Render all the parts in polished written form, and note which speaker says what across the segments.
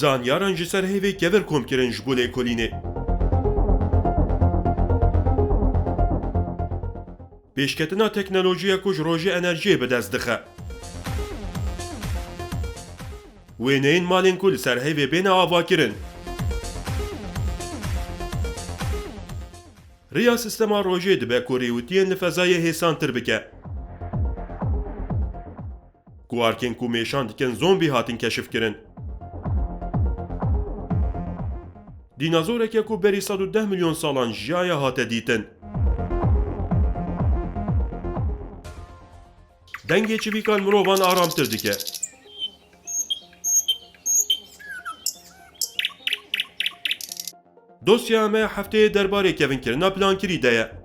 Speaker 1: Zanyaran ji ser hêvê kever komkirin ji bo lêkolînê. Pêşketina teknolojiya ku ji rojê enerjiyê bi dest dixe. Wêneyên malên ku li ser hêvê bêne avakirin. Rêya sistema rojê dibe ku rêwîtiyên li fezayê hêsantir bike. Guarkên ku mêşan dikin zombî hatin keşifkirin. Dînazoreke ku berî 110 milyon salan jiyaya hate dîtin. Dengê çivîkan mirovan aramtir dike. Dosya me hefteyê derbarê kevinkirina plankirî de ye.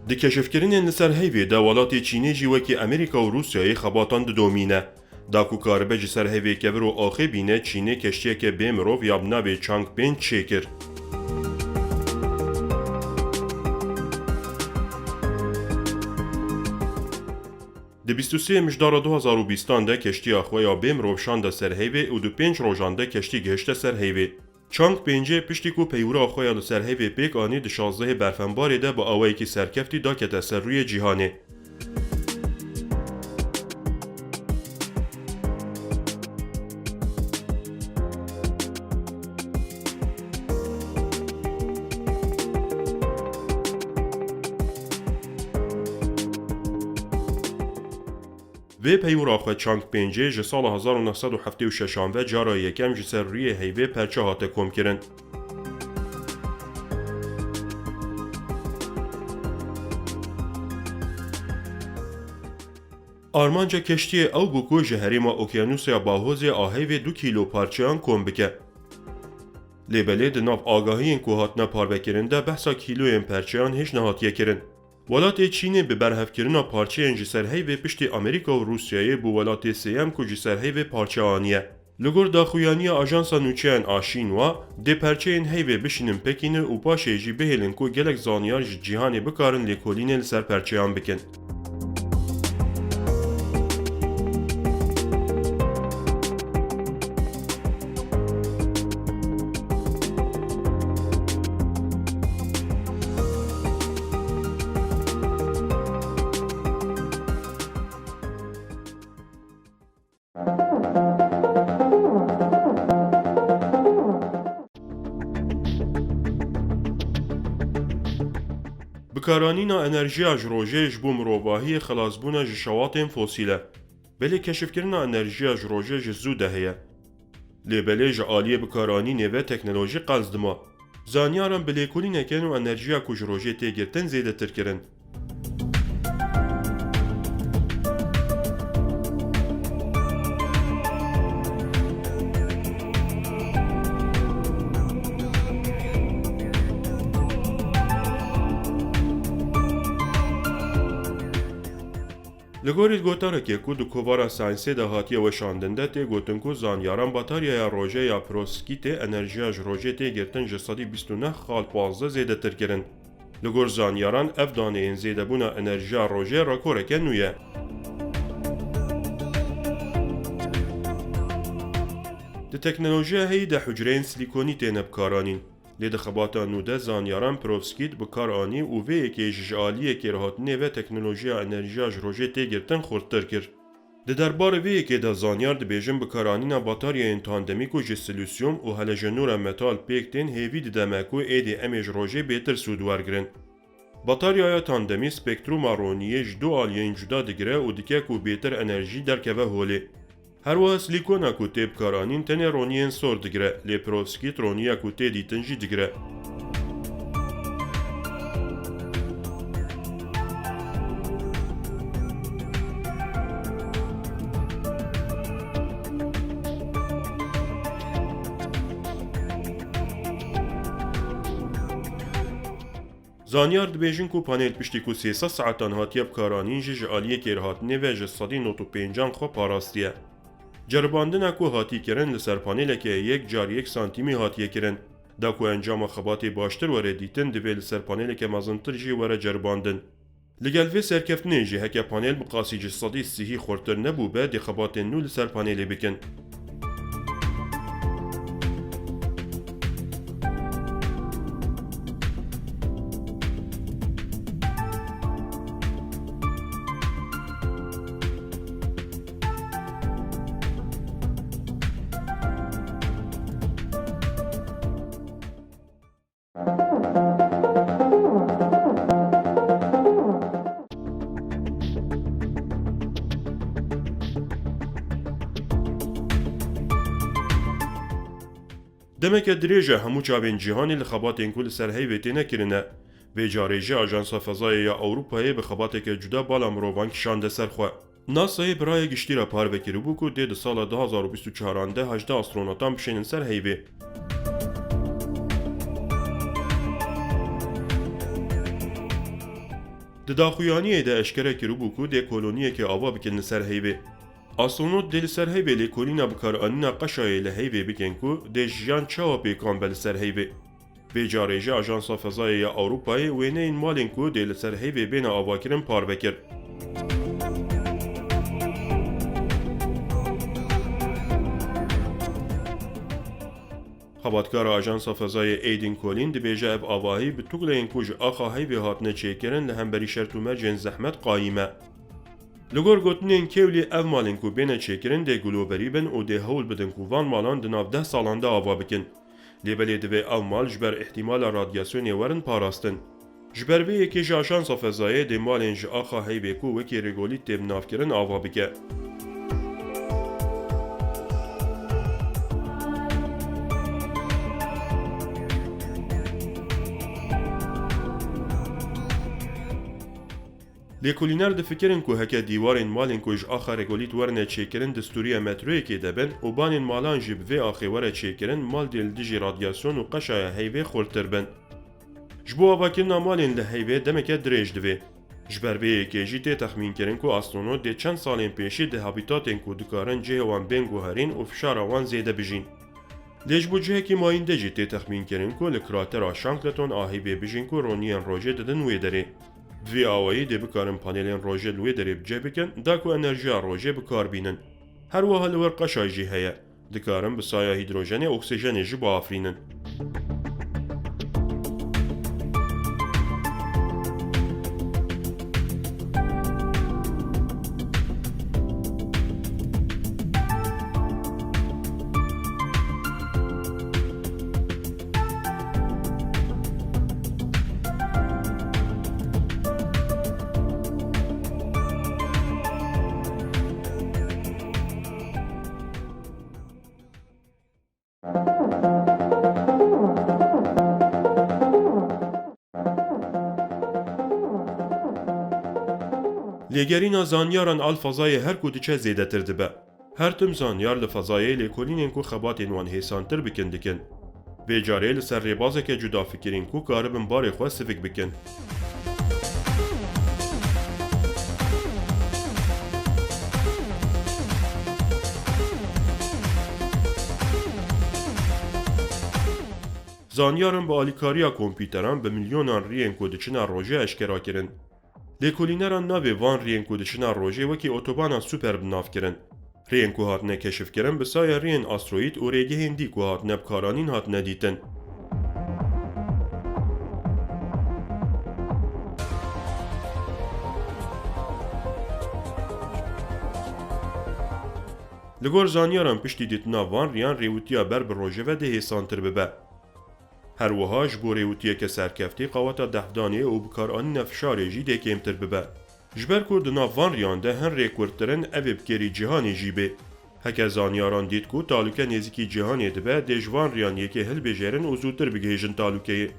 Speaker 1: Di keşifkirinên li ser hêvê de welatê Çînê jî wekî Amerîka û Rûsyayê xebatan didomîne. Da ku karibe ji ser hêvê kevir û axê bîne, Çînê keştiyeke bê mirov ya bi navê Changpeng çêkir. Di 23 mijdara 2020 de keştiya xwe ya bê mirov şande ser hêvê û di 5 rojan de keştî gihişte ser hêvê. Changpengê piştî ku peywira xwe ya li ser hêvê pêk anî di 16 berfembarê de bi awayekî serkeftî dakete ser rûyê cîhanê. Vê peywira xwe Changpengê ji sala 1976 ve cara yekem ji ser rûyê heyvê perçe hate komkirin. Armanca keştiyê ew bû ku ji herêma Okyanusya Bahozê a heyvê 2 kîlo parçeyan kom bike. Lêbelê di nav agahiyên ku hatine parvekirin de behsa kîloyên perçeyan hêj nehatiye kirin. Welatê Çînê bi berhevkirina parçeyên ji ser heyvê piştî Amerîka û Rûsyayê bû welatê sêyem ku ji ser heyvê parçeaniye. Li gor daxuyaniya Ajansa Nûçeyên a Şînwa, dê perçeyên heyvê bişînin Pekînê û paşê jî bihêlin ku gelek zanyar ji cîhanê bikarin lêkolînê li ser perçeyan bikin. Bikaranîna enerjiya ji rojê ji bo mirovahiyê xelasbûna ji şewatên fosîl e. Belê keşifkirina enerjiya ji rojê ji zû de heye. Lêbelê ji aliyê bikaranînê ve teknolojî qez dima. Zanyaran bi lêkolînekên û enerjiya ku ji rojê tê girtin zêdetir kirin. Li gorî gotarekê ku di kovara sayensê de hatiye weşandin de tê gotin ku zanyaran bataryaya rojê ya perovskîtê enerjiya ji rojê tê girtin ji 129 xal 15 zêdetir kirin. Li gor zanyaran ev daneyên zêdebûna enerjiya rojê rakoreke nû ye. Di teknolojiya heyî de hucreyên silîkonî têne bikaranîn. Lê di xebata nû de zanyaran perovskît bikar anî û vê yekê ji aliyekê rihatinê ve teknolojiya enerjiya ji rojê tê girtin xurttir kir. Di derbarê vê yekê de zanyar dibêjin bikaranîna bataryayên tandemî ku ji silîsyum û helejenûra metal pêk tên hêvî dideme ku êdî em ê ji rojê bêtir sûd wergirin. Bataryaya tandemî spektruma roniyê ji du aliyên cuda digire û dike ku bêtir enerjî derkeve holê. Her wiha silîkona ku tê bikaranîn tenê roniyên sor digire, lê perovskît roniya ku tê dîtin jî digire. زانیار دبیجن کو پانل پشتی کو 300 ساعتان هاتیه بکارانین جه آلیه که هاتنه و جه 195 خو پاراستیه. جرباندن کو هاتی کرن لسر پانل که 1 سانتیمی هاتیه کرن. دا کو انجام خباتی باشتر وره دیتن دوی لسر پانل که مزنتر جی وره جرباندن. لگل وی سرکفتنه جه هکه پانل بقاسی جه 130 خورتر نبو به دی خبات نو لسر پانل بکن. دمک دریجه همو چاوین جهانی لخباتین کل سر هیویتی نکرنه و جاریجه آژانس فضایی اروپایی به خباتی که جدا بالا مروان کشانده سر خواه. ناسای برای گشتی را پار بکری بو که دید سال 2024 18 استرونوتان بشینن سر هیوی. داخویانی ده اشکره کرو بو که ده کلونیه که آوا بکن سر هیوی. استرونوت دل سر هیوی لی کولینا بکار آنینا قشای لهیوی بکن که ده جیان چاوا پیکان بل سر هیوی. به جاریجه آژانس فضایی اروپایی وینه این مالین که دل سر هیوی بین آوا کرن پار بکر. خباتکار آژانس فضای ایدین کولین دبیجه اب آواهی به طول این کوج آخا هیوی هاتنه چیکرن لهمبری شرطومه جن زحمت قایمه. لگور گوتنین کیولی اف مالین کو بین چیکرن ده گلوبری بن و ده هول بدن کو وان مالان دناف 10 سالانده آوا بکن. لیبلی دوی او مال جبر احتمال رادیاسیونی ورن پاراستن. جبر وی یکی آژانس فضایی ده مالین ج آخا هیوی کو وکی رگولی تب ناف کرن آوا بکه. لیکولینر دفکرن که هکه دیوارین مالین که اج آخر رگولیت ورنه چیکرن دستوری متروی که دبن و بانین مالان جب وی آخی وره چیکرن مال دیل دیجی رادیاسیون و قشای هیوی خورتر بن. جبو آواکرنا مالین لحیوی دمکه دریج دوی. جبر وی که جی تخمین کرن که استرونوت ده چند سالین پیشی ده هابیتاتین که دکارن جه وان بین گوهرین و فشار وان زیده بجین. لیج بو جه که ماین ده جی تخمین کرن که لکراتر آشانکلتون آهیوی بجین که رونیان روژه دادن وی داره. وی آوایی ده بکارن پانلین روژه لوی داره بجه بکن دا که انرژی روژه بکار بینن. هر وحال لور قشای جی هیا. دکارن بسایه هیدروژن اکسیژن جی با آفرینن. لیگرینا زانیاران آل فضای هر کودچه زیده تر دبه. هر تم زانیار لفضایی لیکولینین کو خباتین وان حیسانتر بکن دکن. به جاره لسر ریبازه که جدا فکرین کو کاربن باری خواه سفک بکن. زانیاران با آلیکاریا کمپیوتران به میلیونان رین کودچنا روژه اشکرا کرن. لیکولینران ناوی وان رین کودچنا روژه وکی اوتوبانا سوپر بناف کرن. رین کو هاتنه کشف کرن بسای رین آستروید و ریگه هندی کو هاتنه بکارانین هاتنه دیتن. لگور زانیاران پشتی دیتنا وان ریان ریوتیا بر بروژه و ده سانتر ببه. هر وهاش بو ریوتیه که سرکفتی قواتا دهدانیه و بکارانی نفشاری جی ده کمتر ببه. جبر کرد ناوان ریانده هن ریکورترن اوی بکری جهانی جیبه. هکه زانیاران دید که تالوکه نزیکی جهانی دبه دجوان ریانیه که هل بجرن و زودتر بگهیجن تالوکه.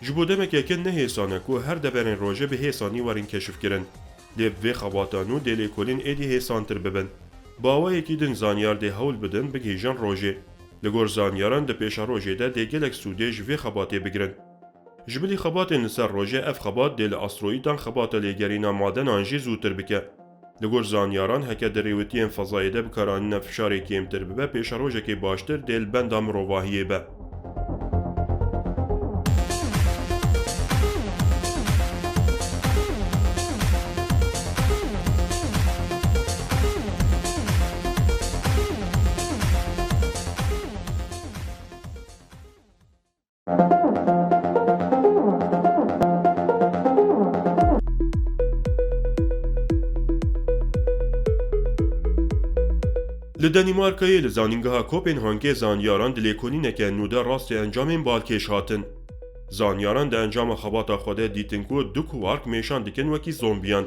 Speaker 1: ji bo demekeke nehêsane ku her deberên roje bi hêsanî werin keşifkirin. Lê vê xebatan û dê lêkolîn êdî hêsantir bibin. Bawayekî din zanyar dê hewl bidin bigîjan rojê. Li gor zanyaran di pêşa rojê de dê gelek sûdê ji vê xebatê bigirin. Ji bilî xebatên li ser rojê ev xebat dê li asteroîdan xebata lêgerîna madenan jî zûtir bike. Li gor zanyaran heke derêwitiyên fezayê de bikaranîna fişarê kêmtir bibe pêşa rojekê baştir dê li benda mirovahiyê be. Li Danimarkayê li zanîngeha Kopenhagê zanyaran di lêkolîneke nû de rastî encamên balkêş hatin. Zanyaran di encama xebata xwe de dîtin ku du kuwark mêşan dikin wekî zombiyan.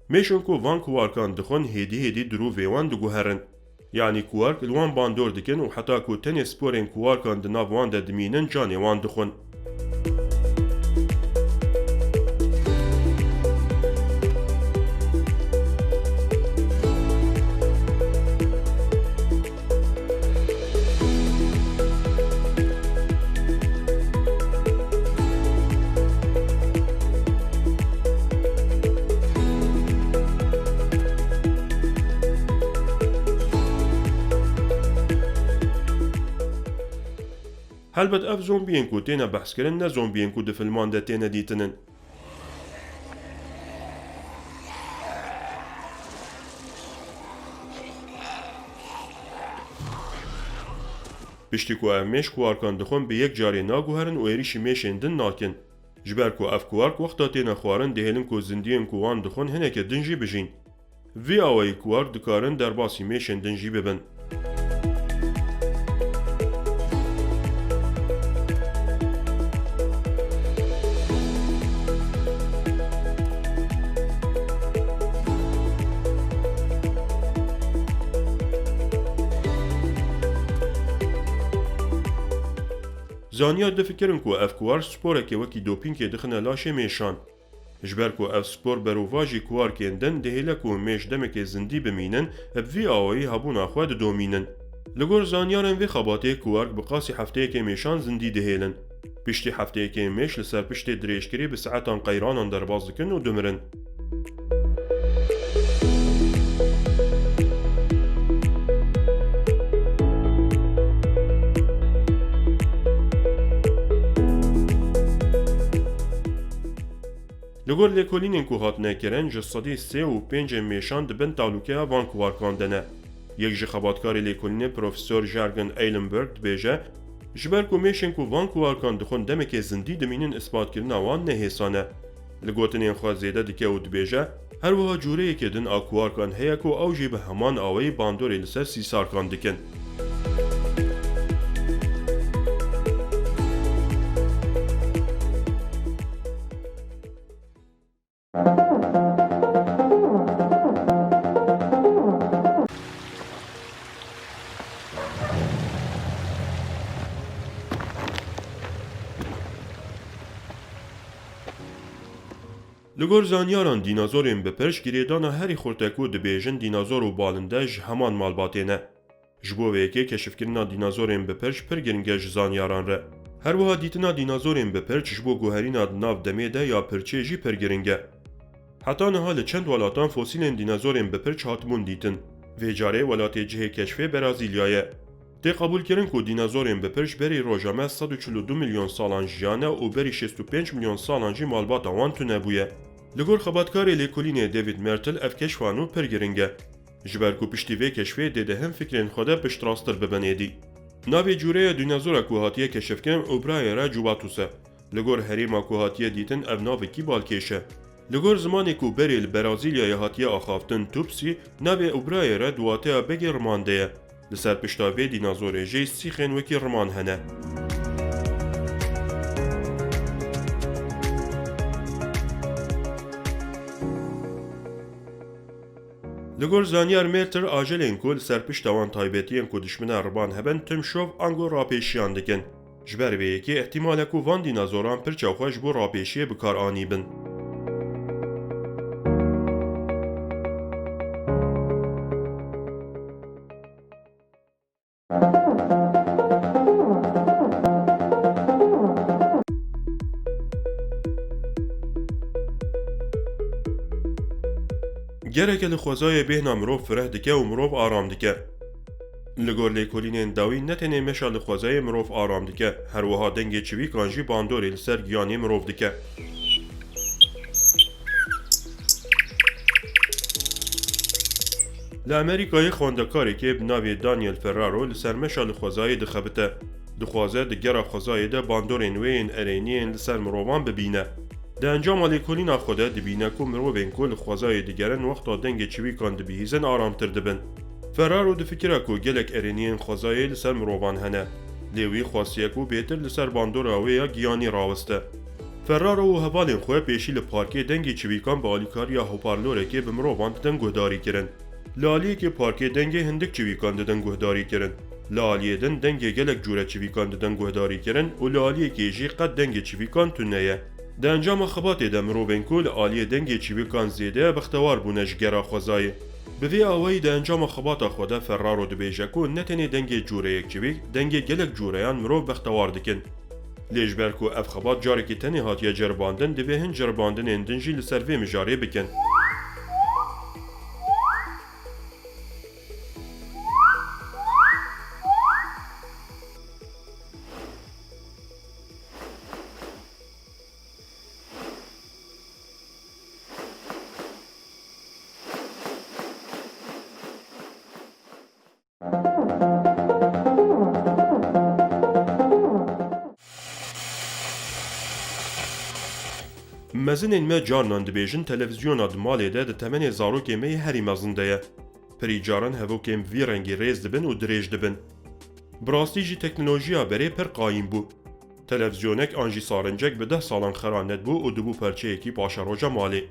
Speaker 1: Mêşin ku van kuwarkan dixwin hêdî dirû vê wan diguherin. Yani kuwark li wan bandor dikin û heta ku tenê sporên kuwarkan di nav wan de dimînin canê wan dixwin. Helbet ev zombiyên ku têne behskirin ne zombiyên ku di filman de têne dîtinin. Piştî ku ev mêş kuwarkan dixwin bi yek carê naguherin û êrişî mêşên din nakin. Ji ber ku ev kuwark wexta têne xwarin dihêlin ku zindiyên ku wan dixwin hineke din jî bijîn. Vê awayî kuwark dikarin derbasî mêşên din jî bibin. Zanyar difikirin ku ev kuwar sporekê wekî dopîngê dixine laşê mêşan. Ji ber ku ev spor berovajî kuwarkên din dihêle ku mêş demekê zindî bimînin, ev vî awayî hebûna xwe didomînin. Li gor zanyarên vê xebatê kuwark bi qasî hefteyekê mêşan zindî dihêlin. Piştî hefteyekê mêş li ser piştê dirêjkirî bi saetan qeyranan derbas dikin û dimirin. Li gor lêkolînên ku hatine kirin ji sedî sê û pêncên mêşan dibin talûkeya van kuwarkan de ne. Yek ji xebatkarê lêkolînê Profesör Jürgen Eilenberg dibêje, ji ber ku mêşên ku van kuwarkan dixwin demekê zindî dimînin ispatkirina wan nehêsan e. Li gotinên xwe zêde dike û dibêje, her wiha cûreyekê din a kuwarkan heye ku ew jî bi heman awayî bandorê li ser sîsarkan dikin. Li gor zanyaran dînazorên bipirş girêdana herî xurtek û dibêjin dînazor û balinde ji heman malbatê ne. Ji bo vê yekê keşifkirina dînazorên bipirş pir giring e ji zanyaran re. Her wiha dîtina dînazorên bipirç ji bo guherîna di nav demê de ya pirçê jî pir giring e. Heta niha li çend welatan fosîlên dînazorên bipirç hatibûn dîtin. Vê carê welatê cihê keşfê Brazilyayê. Tê qebûlkirin ku dînazorên bipirç berî roja me 142 milyon salan jiyan e û berî 65 milyon salan jî malbata wan tunebûye. Li gor xebatkarê lêkolînê David Mertel ev keşfan û pir giring e. Ji ber ku piştî vê keşfê dê de hin fikrên xwe de piştrastir bibin êdî. Navê cûreya dînazora ku hatiye keşifkirin Obrayera Jubatus e. Li gor herêma ku hatiye dîtin ev navekî balkêş e. Li gor zimanê ku berê li Brazilyayê hatiye axaftin Tupsi, navê Obrayera duwateya begê riman de ye. Li ser pişta vê dînazorê jî sîxên wekî riman hene. لگور زانیار مرتر آجلین کل سرپشتوان تایبتیان کو دشمنا ربان هبن تم شوف انگو راپیشیان دکن. جبر وی که احتمال کو وان دینازوران پر چوخش بو راپیشی بکار آنی بن. گرک لخوازای بهنا مروف فره دکه و مروف آرام دکه. لگور لیکولینین داوی نتنه مشا لخوازای مروف آرام دکه. هر وها دنگ چوی کانجی باندوری لسر گیانی مروف دکه. لامریکای خوندکاری که بناوی دانیل فرارو لسر مشا لخوازای دخبته. دخوازه دگره خوازای ده باندورین وین ارینین لسر مروفان ببینه. ده انجام لیکولین خوده دبینه که مروفین کل خوازای دیگرن وقتا دنگ چوی کان دبیهیزن آرام تر دبن. فرارو ده فکره که گلک ارینین خوازای لسر مروفان هنه. لیوی خواسیه که بیتر لسر باندور آویا گیانی راوسته. فرارو و هوالین خواه پیشی لپارکی دنگ چوی کان با آلیکاریا هوپارلوره که به مروفان دن گهداری کرن. لالیه که پارکی دنگ هندک چوی کان دن گهداری کرن. لالیه دن دنگ گلک جوره چوی کان دن گهداری کرن و لالیه که جی قد دنگ چوی کان تونه. ده انجام خبات ده مروبین کل آلیه دنگ چوی کان زیده بختوار بونش گرا خوزای. به وی آوایی ده انجام خبات خوده فرارو ده بیجه که نتنی دنگ جوره یک چوی دنگ گلک جورهان مروب بختوار دکن. لیش برکو اف خبات جاره که تنی هاتیه جرباندن ده به هن جرباندن اندنجی لسر وی مجاره بکن. مزنین ما جانان دبیجن تلویزیون ادمالی ده تمن زاروکی می هری مزنده. پری جاران هفوکیم وی رنگی ریز دبن و دریج دبن. براستی جی تکنولوژیا بری پر قایم بو. تلویزیونک آنجی سارنجک به 10 سالان خراند بو و دبو پرچه اکی پاشا روژا مالی.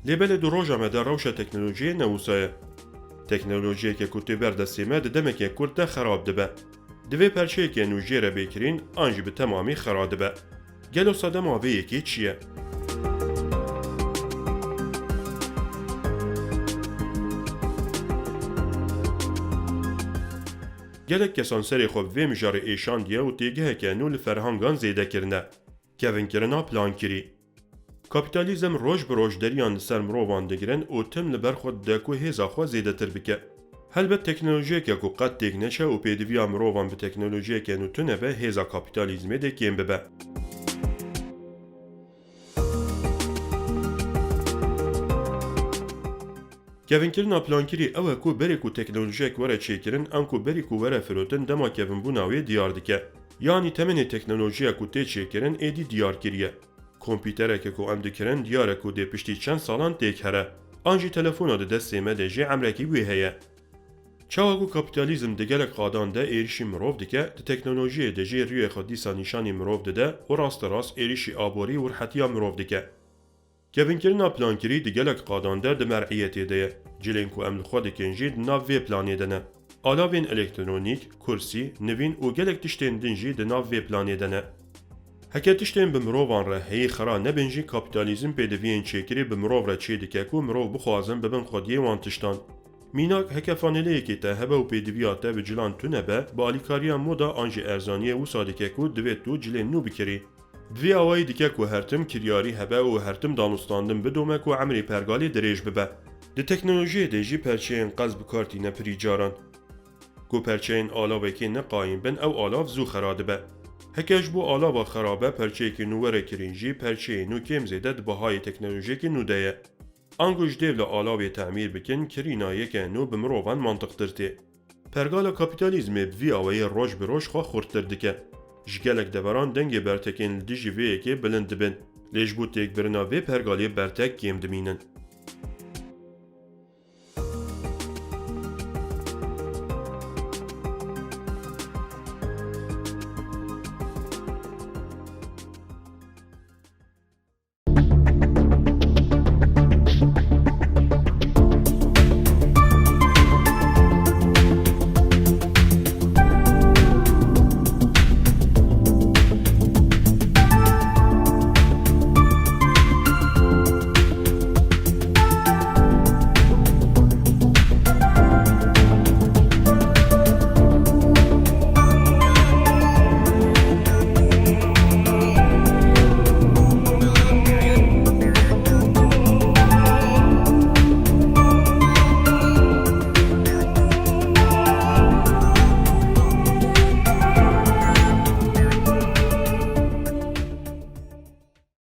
Speaker 1: لیبل دو روژا مده روشا تکنولوژی نوسایه. تکنولوژی که کتی بردستیمه ده دمک کرده خراب دبه. دوی پرچه که نوجی را بکرین آنجی به تمامی خراب دبه. گلو ساده ماوی یکی چیه؟ گلک کسان سری خوب وی مجاره ایشان دیه و تیگه که نول فرهنگان زیده کرنه. کوین کرنا پلان کری. کپیتالیزم روش بروش دریان سر مروان دگرن و تم لبر خود دکو هیزا خوا زیده تر بکه. هلبت تکنولوژی که کو قد تیگ نشه و پیدوی مروان به تکنولوژی که نوتونه به هیزا کپیتالیزمی ده کم ببه. کوین کرنا پلانکری اوه کو بری کو تکنولوژیک وره چیکرن انکو بری کو وره فروتن دما کوین بوناوی دیار دکه. یعنی تمنی تکنولوژیا کو تی چیکرن ایدی دیار کریه. کامپیوتره که کو ام دکرن دیاره کو دی پشتی چند سالان تیک هره. آنجی تلفونا ده دسته مدجی عمرکی وی هیه. چاوگو کپیتالیزم دگلک قادان ده ایریشی مروف دکه ده تکنولوژی دجی روی خودیسا نشانی مروف ده و راست ایریشی آبوری ورحتیا مروف دکه. کوین کرنا پلانکری دگلک قادان ده مرعیتی ده. جلین کو امل خود کنجید ناو وی پلانی دنه. آلاوین الکترونیک، کرسی، نوین و گلک تشتین دنجی ده ناو وی پلانی دنه. هکه تشتین به مروفان را هی خرا نبنجی کپیتالیزم پیدوین چیکری به مروف را چی دکه کو مروف بخوازن ببن خودیه وان تشتان. میناک هکه فانیله که تهبه و پیدویاته به جلان تو نبه با آلیکاریا مودا آنجی ارزانیه و سادکه کو دوید تو جلین نو بکری. دوی آوایی دیگه که هرتم کریاری هبه و هرتم دانستاندم بدومه که عمری پرگالی دریج ببه. ده تکنولوژی دیجی پرچه این قصب کارتی نپری جاران. که پرچه این آلاوه که نقایم بن او آلاو زو خراده به. هکش بو آلاوه خرابه پرچه که نوره کرینجی پرچه نو کم زیده ده بهای تکنولوژی که نو ده. انگوش دیو لآلاوه تعمیر بکن کرینایه که نو بمروان منطق درته. پرگال کپیتالیزم بوی آوه روش بروش خواه خورتر دکه. جگلک دوران دنگ برتکین دیجی وی که بلند بن. لیش بو تک برنا وی پرگالی برتک کم دمینن.